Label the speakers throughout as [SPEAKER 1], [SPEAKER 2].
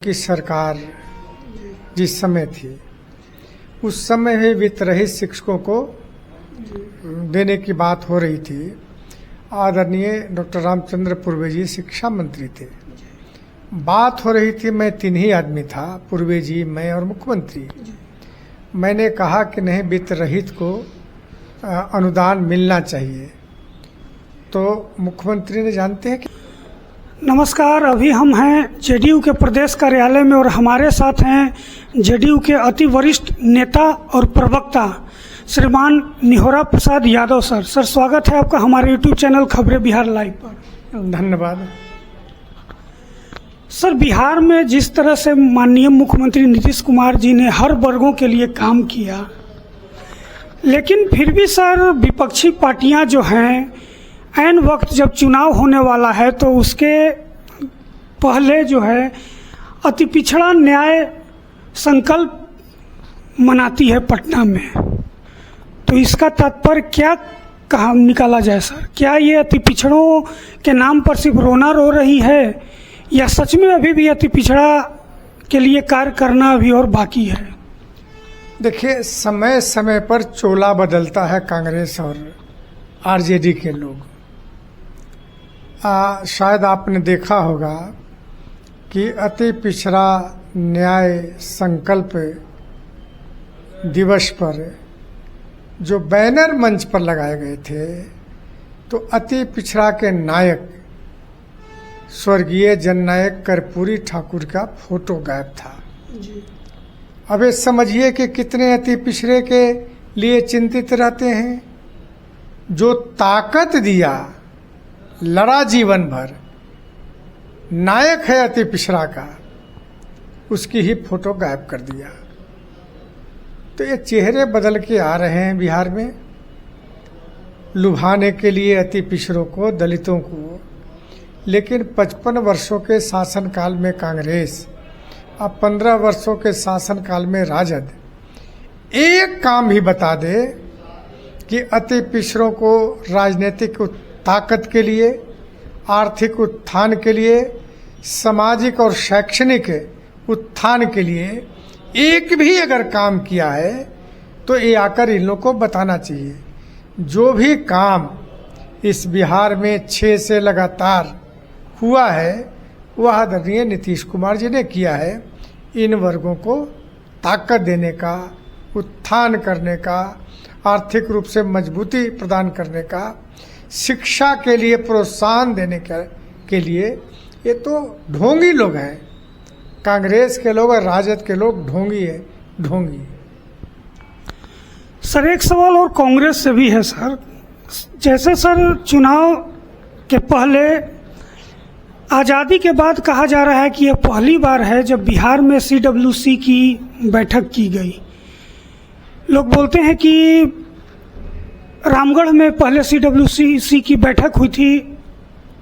[SPEAKER 1] की सरकार जिस समय थी उस समय ही वित्त रहित शिक्षकों को देने की बात हो रही थी। आदरणीय डॉक्टर रामचंद्र पूर्वे जी शिक्षा मंत्री थे। बात हो रही थी, मैं तीन ही आदमी था, पूर्वे जी, मैं और मुख्यमंत्री। मैंने कहा कि नहीं, वित्त रहित को अनुदान मिलना चाहिए। तो मुख्यमंत्री ने, जानते हैं कि
[SPEAKER 2] नमस्कार, अभी हम हैं जेडीयू के प्रदेश कार्यालय में और हमारे साथ हैं जेडीयू के अति वरिष्ठ नेता और प्रवक्ता श्रीमान निहोरा प्रसाद यादव सर। सर, स्वागत है आपका हमारे यूट्यूब चैनल खबरें बिहार लाइव पर।
[SPEAKER 1] धन्यवाद।
[SPEAKER 2] सर, बिहार में जिस तरह से माननीय मुख्यमंत्री नीतीश कुमार जी ने हर वर्गों के लिए काम किया, लेकिन फिर भी सर विपक्षी पार्टियां जो हैं, ऐन वक्त जब चुनाव होने वाला है तो उसके पहले जो है अति पिछड़ा न्याय संकल्प मनाती है पटना में। तो इसका तात्पर्य क्या कहा निकाला जाए सर? क्या ये अति पिछड़ों के नाम पर सिर्फ रोना रो रही है, या सच में अभी भी अति पिछड़ा के लिए कार्य करना अभी और बाकी है?
[SPEAKER 1] देखिए, समय समय पर चोला बदलता है कांग्रेस और आरजेडी के लोग। शायद आपने देखा होगा कि अति पिछड़ा न्याय संकल्प दिवस पर जो बैनर मंच पर लगाए गए थे, तो अति पिछड़ा के नायक स्वर्गीय जननायक कर्पूरी ठाकुर का फोटो गायब था। अब ये समझिए कि कितने अति पिछड़े के लिए चिंतित रहते हैं। जो ताकत दिया, लड़ा जीवन भर, नायक है अति पिछड़ा का, उसकी ही फोटो गायब कर दिया। तो ये चेहरे बदल के आ रहे हैं बिहार में, लुभाने के लिए अति पिछड़ों को, दलितों को। लेकिन 55 वर्षों के शासनकाल में कांग्रेस, अब 15 वर्षों के शासनकाल में राजद एक काम भी बता दे कि अति पिछड़ों को राजनीतिक ताकत के लिए, आर्थिक उत्थान के लिए, सामाजिक और शैक्षणिक उत्थान के लिए एक भी अगर काम किया है तो ये आकर इन लोगों को बताना चाहिए। जो भी काम इस बिहार में 6 से लगातार हुआ है वह आदरणीय नीतीश कुमार जी ने किया है। इन वर्गों को ताकत देने का, उत्थान करने का, आर्थिक रूप से मजबूती प्रदान करने का, शिक्षा के लिए प्रोत्साहन देने के लिए, ये तो ढोंगी लोग हैं। कांग्रेस के लोग और राजद के लोग ढोंगी है, ढोंगी।
[SPEAKER 2] सर, एक सवाल और कांग्रेस से भी है सर। जैसे सर चुनाव के पहले, आज़ादी के बाद कहा जा रहा है कि यह पहली बार है जब बिहार में CWC की बैठक की गई। लोग बोलते हैं कि रामगढ़ में पहले CWC की बैठक हुई थी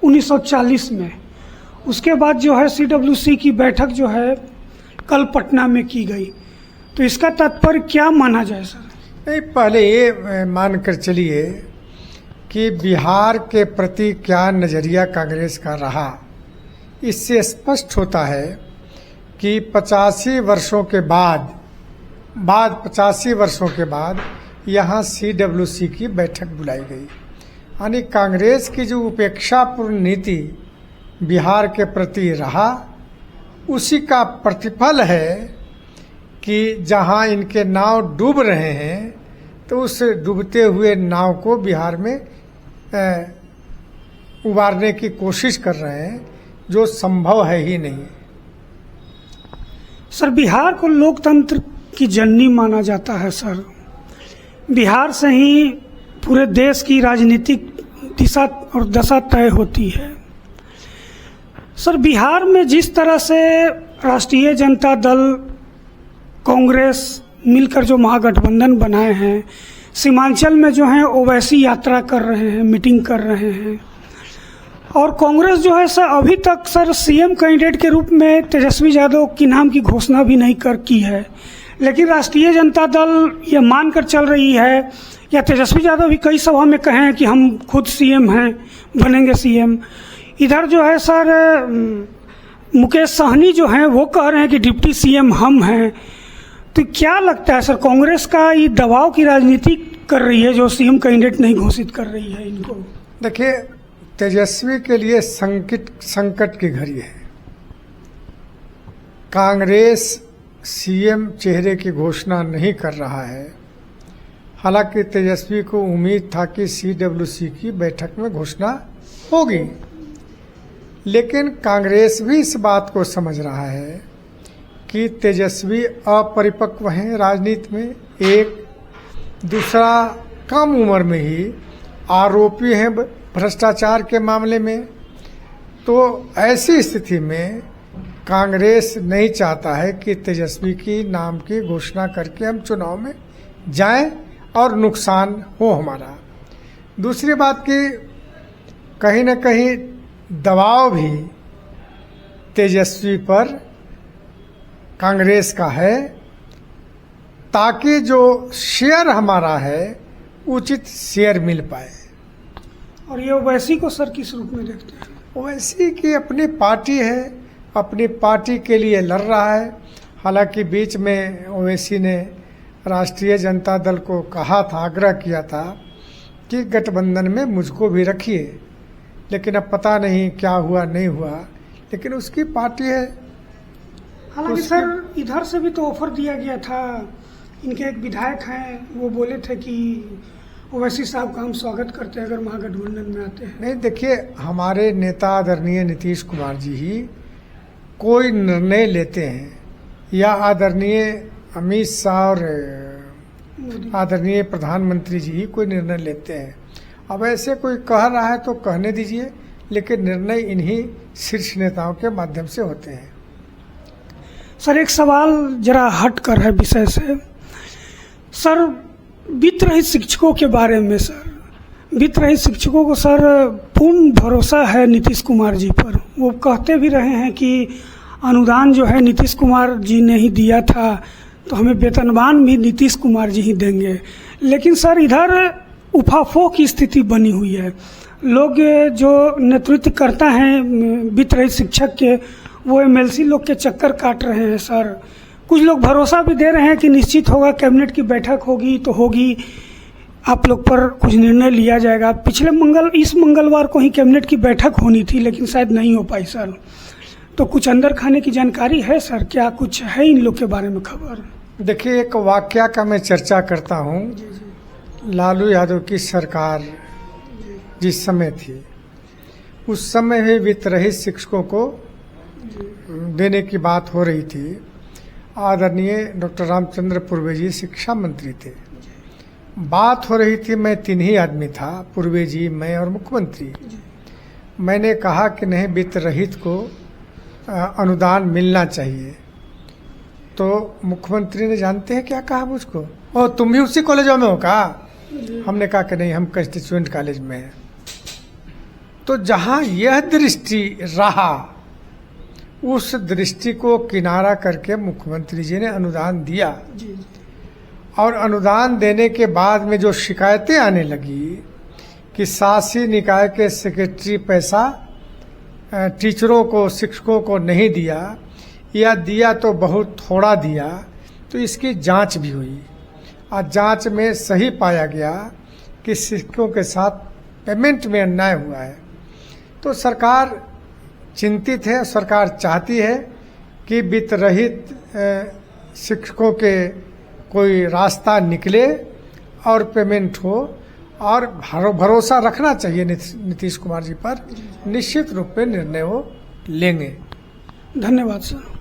[SPEAKER 2] 1940 में। उसके बाद जो है CWC की बैठक जो है कल पटना में की गई। तो इसका तात्पर्य क्या माना जाए सर?
[SPEAKER 1] नहीं, पहले ये मानकर चलिए कि बिहार के प्रति क्या नज़रिया कांग्रेस का रहा। इससे स्पष्ट होता है कि 85 वर्षों के बाद 85 वर्षों के बाद यहाँ CWC की बैठक बुलाई गई। यानी कांग्रेस की जो उपेक्षापूर्ण नीति बिहार के प्रति रहा, उसी का प्रतिफल है कि जहाँ इनके नाव डूब रहे हैं तो उस डूबते हुए नाव को बिहार में उबारने की कोशिश कर रहे हैं, जो संभव है ही नहीं।
[SPEAKER 2] सर, बिहार को लोकतंत्र की जननी माना जाता है सर। बिहार से ही पूरे देश की राजनीतिक दिशा और दशा तय होती है। सर, बिहार में जिस तरह से राष्ट्रीय जनता दल, कांग्रेस मिलकर जो महागठबंधन बनाए हैं, सीमांचल में जो है ओवैसी यात्रा कर रहे हैं, मीटिंग कर रहे हैं, और कांग्रेस जो है सर अभी तक सर CM कैंडिडेट के रूप में तेजस्वी यादव की नाम की घोषणा भी नहीं की है। लेकिन राष्ट्रीय जनता दल ये मानकर चल रही है, या तेजस्वी यादव भी कई सभा में कहे हैं कि हम खुद CM हैं, बनेंगे CM। इधर जो है सर मुकेश सहनी जो हैं वो कह रहे हैं कि डिप्टी सीएम हम हैं, तो क्या लगता है सर कांग्रेस का ये दबाव की राजनीति कर रही है जो सीएम कैंडिडेट नहीं घोषित कर रही है इनको?
[SPEAKER 1] देखिए, तेजस्वी के लिए संकट की घड़ी है। कांग्रेस सीएम चेहरे की घोषणा नहीं कर रहा है। हालांकि तेजस्वी को उम्मीद था कि CWC की बैठक में घोषणा होगी, लेकिन कांग्रेस भी इस बात को समझ रहा है कि तेजस्वी अपरिपक्व हैं राजनीति में। एक दूसरा, कम उम्र में ही आरोपी हैं भ्रष्टाचार के मामले में। तो ऐसी स्थिति में कांग्रेस नहीं चाहता है कि तेजस्वी की नाम की घोषणा करके हम चुनाव में जाएं और नुकसान हो हमारा। दूसरी बात कि कहीं न कहीं दबाव भी तेजस्वी पर कांग्रेस का है, ताकि जो शेयर हमारा है उचित शेयर मिल पाए।
[SPEAKER 2] और ये ओवैसी को सर किस रूप में देखते हैं?
[SPEAKER 1] ओवैसी की अपनी पार्टी है, अपनी पार्टी के लिए लड़ रहा है। हालांकि बीच में ओवैसी ने राष्ट्रीय जनता दल को कहा था, आग्रह किया था कि गठबंधन में मुझको भी रखिए, लेकिन अब पता नहीं क्या हुआ नहीं हुआ, लेकिन उसकी पार्टी है।
[SPEAKER 2] हालांकि सर इधर से भी तो ऑफर दिया गया था, इनके एक विधायक हैं वो बोले थे कि ओवैसी साहब का हम स्वागत करते हैं अगर महागठबंधन में आते हैं।
[SPEAKER 1] नहीं, देखिए, हमारे नेता आदरणीय नीतीश कुमार जी ही कोई निर्णय लेते हैं, या आदरणीय अमित शाह और आदरणीय प्रधानमंत्री जी ही कोई निर्णय लेते हैं। अब ऐसे कोई कह रहा है तो कहने दीजिए, लेकिन निर्णय इन्हीं शीर्ष नेताओं के माध्यम से होते हैं।
[SPEAKER 2] सर एक सवाल जरा हट कर है विषय से, सर वित्त रहित शिक्षकों के बारे में। सर वित्त रहित शिक्षकों को सर पूर्ण भरोसा है नीतीश कुमार जी पर। वो कहते भी रहे हैं कि अनुदान जो है नीतीश कुमार जी ने ही दिया था, तो हमें वेतनमान भी नीतीश कुमार जी ही देंगे। लेकिन सर इधर उफाफो की स्थिति बनी हुई है। लोग जो नेतृत्व करता है वित्त रहित शिक्षक के, वो MLC लोग के चक्कर काट रहे हैं। सर कुछ लोग भरोसा भी दे रहे हैं कि निश्चित होगा, कैबिनेट की बैठक होगी तो होगी, आप लोग पर कुछ निर्णय लिया जाएगा। इस मंगलवार को ही कैबिनेट की बैठक होनी थी, लेकिन शायद नहीं हो पाई सर। तो कुछ अंदर खाने की जानकारी है सर? क्या कुछ है इन लोग के बारे में खबर?
[SPEAKER 1] देखिए, एक वाकया का मैं चर्चा करता हूँ। लालू यादव की सरकार जिस समय थी, उस समय भी वित्त रहित शिक्षकों को देने की बात हो रही थी। आदरणीय डॉक्टर रामचंद्र पूर्वे जी शिक्षा मंत्री थे, बात हो रही थी। मैं 3 ही आदमी था, पूर्वे जी, मैं और मुख्यमंत्री। मैंने कहा कि नहीं, वित्त रहित को अनुदान मिलना चाहिए। तो मुख्यमंत्री ने जानते हैं क्या कहा मुझको? ओ, तुम भी उसी कॉलेजों में हो का? हमने कहा कि नहीं, हम कंस्टिट्यूएंट कॉलेज में हैं। तो जहां यह दृष्टि रहा, उस दृष्टि को किनारा करके मुख्यमंत्री जी ने अनुदान दिया। और अनुदान देने के बाद में जो शिकायतें आने लगी कि शासी निकाय के सेक्रेटरी पैसा टीचरों को, शिक्षकों को नहीं दिया, या दिया तो बहुत थोड़ा दिया, तो इसकी जांच भी हुई और जांच में सही पाया गया कि शिक्षकों के साथ पेमेंट में अन्याय हुआ है। तो सरकार चिंतित है। सरकार चाहती है कि वित्त रहित शिक्षकों के कोई रास्ता निकले और पेमेंट हो, और भरोसा रखना चाहिए नीतीश कुमार जी पर। निश्चित रूप में निर्णय वो लेंगे।
[SPEAKER 2] धन्यवाद सर।